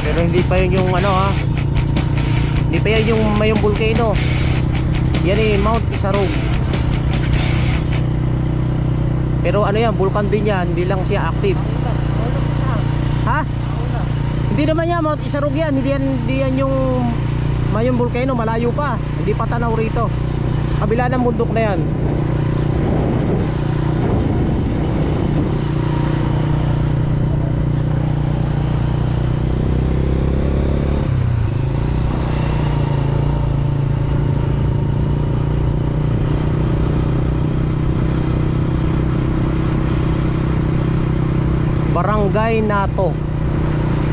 Pero hindi pa yun yung ano ha. Hindi pa yan yung Mayong Volcano. Yan eh, Mount Isarog. Pero ano yan, vulkan din yan. Hindi lang siya active. Ha? Hindi naman yan, Mount Isarog yan. Hindi yan yung Mayong Volcano, malayo pa. Hindi pa tanaw rito. Kabila ng bundok na yan. Barangay Nato.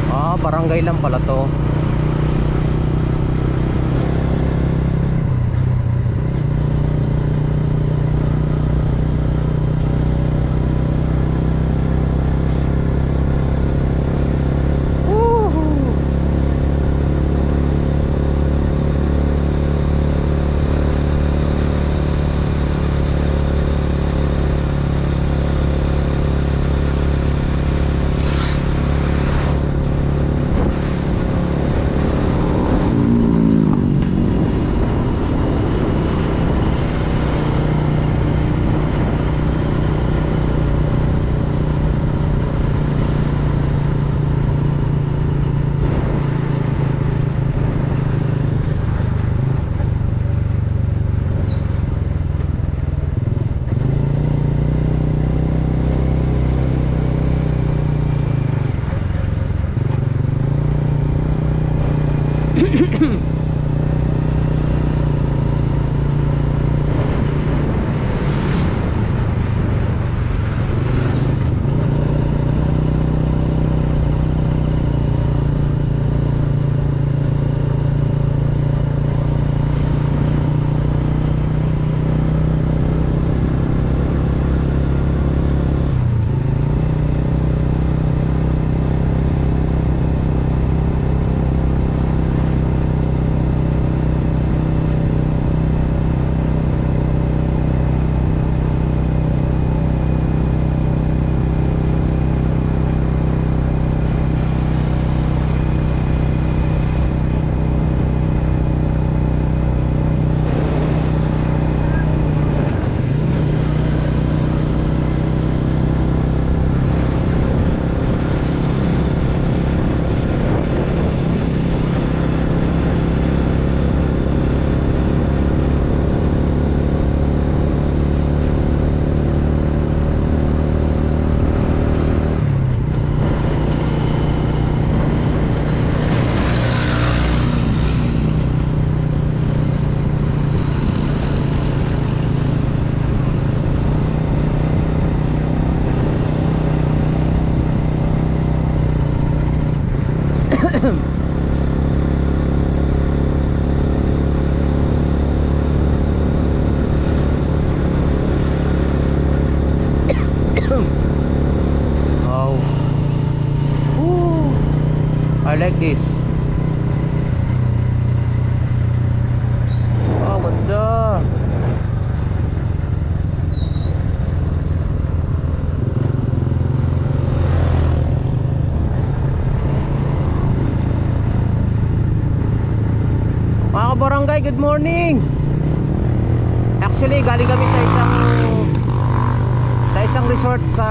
Ah, barangay lang pala to. Oh. Woo. I like this. Oh, ganda. Mga kabarangay, good morning. Actually, galing kami sa isang resort sa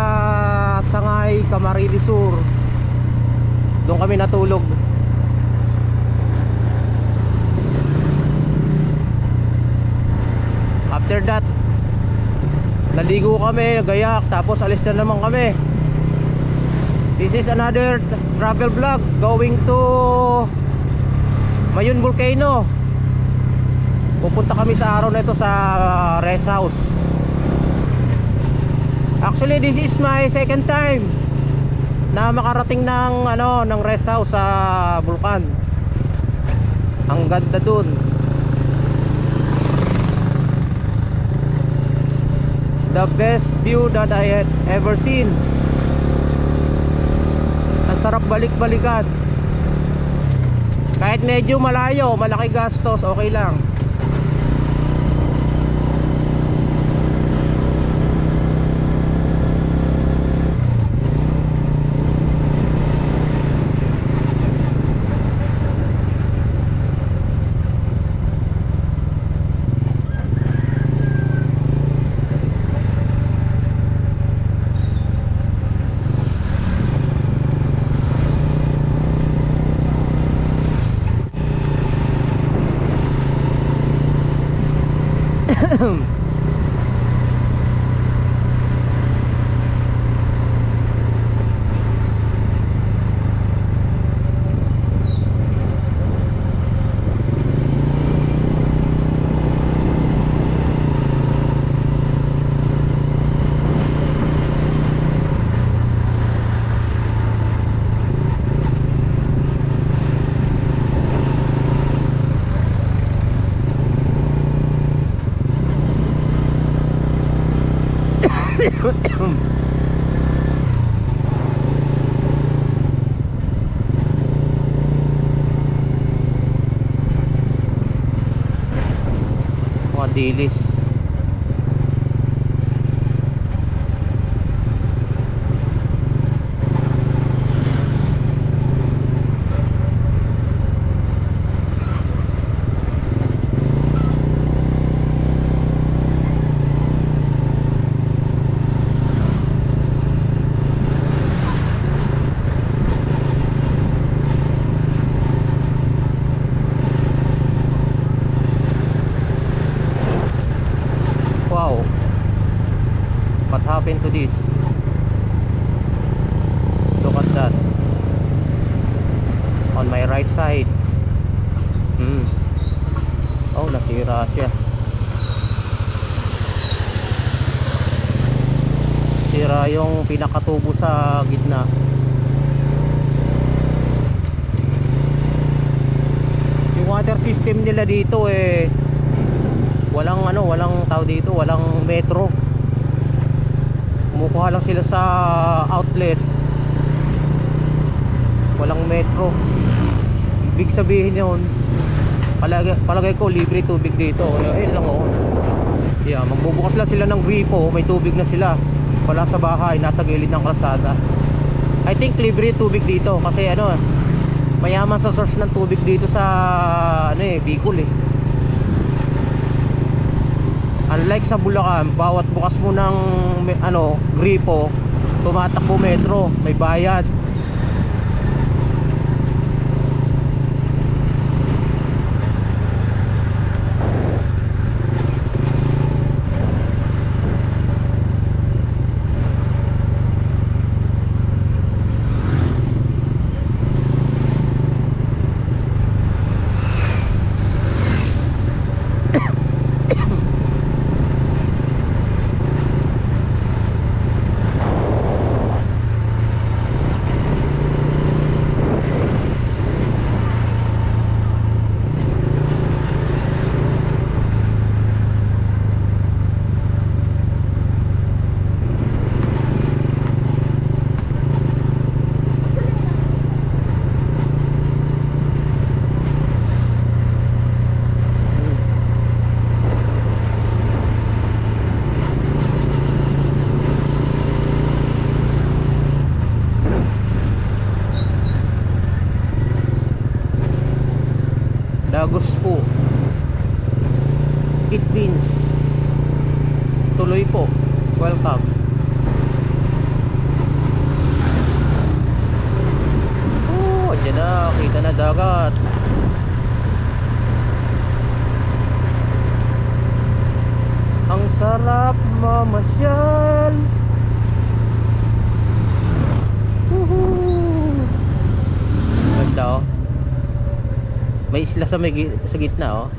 Sangay, Camarines Sur. Doon kami natulog. After that, naligo kami, nagayak, tapos alis na naman kami. This is another travel vlog going to Mayong Volcano. Pupunta kami sa araw na ito sa rest house. Actually, this is my second time na makarating ng rest house sa Bulkan. Ang ganda dun. The best view that I had ever seen. Ang sarap balik-balikan. Kahit medyo malayo, malaki gastos, okay lang. Mga dilis. Wow, what happened to this? Look at that. On my right side. Oh, nasira siya. Sira yung pinakatubo sa gitna. Yung water system nila dito walang walang tao dito, walang metro. Kumukuha lang sila sa outlet. Walang metro. Ibig sabihin yun, palagay ko libre tubig dito. Ayun lang yeah, magbubukas lang sila ng gripo, may tubig na sila. Wala sa bahay, nasa gilid ng kalsada. I think libre tubig dito kasi mayaman sa source ng tubig dito sa Bicol Unlike sa Bulacan, bawat bukas mo ng gripo, tumatakbo metro, may bayad. Dagos po. It means tuloy po. Welcome. Oh, dyan na, kita na dagat. Ang sarap mamasyal. Ganda may isla sa gitna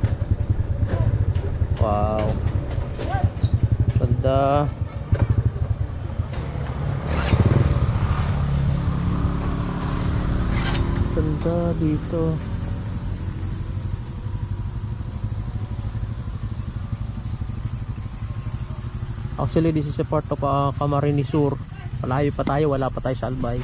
Wow, ganda. Ganda dito. Actually this is a part of Camarines Sur. Malayo pa tayo, wala pa tayo sa Albay.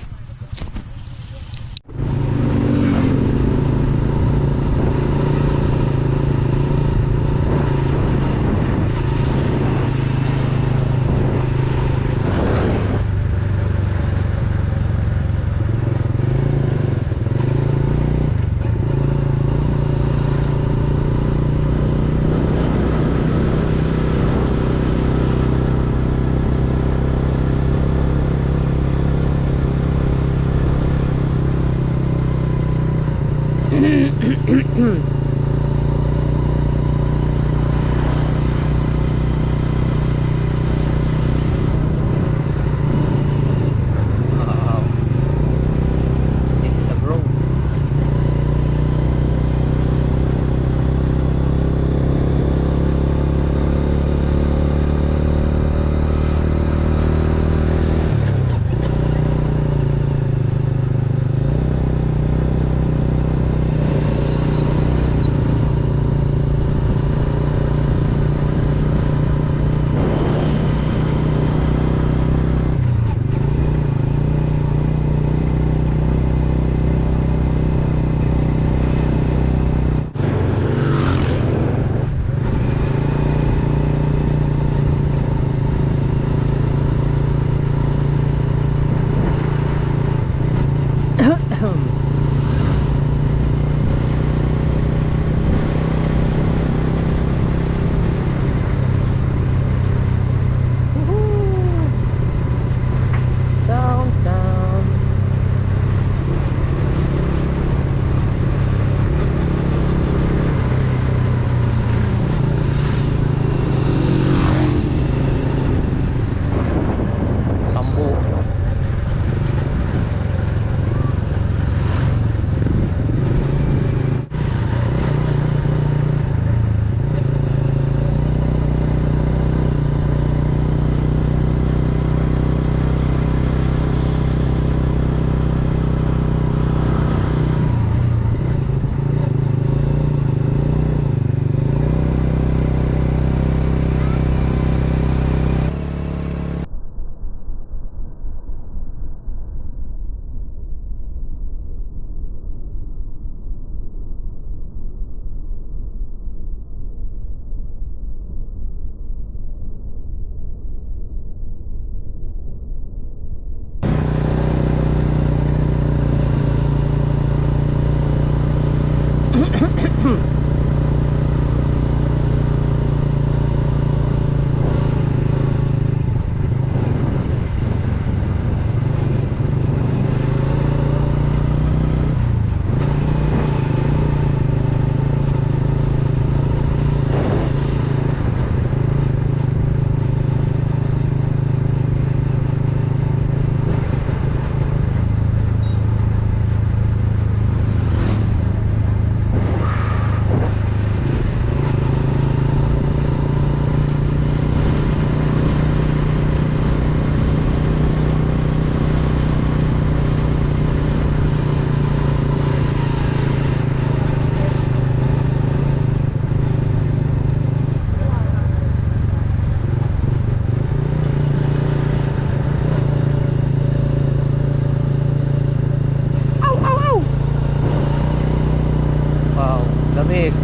malamig.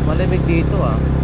Malamig dito ah.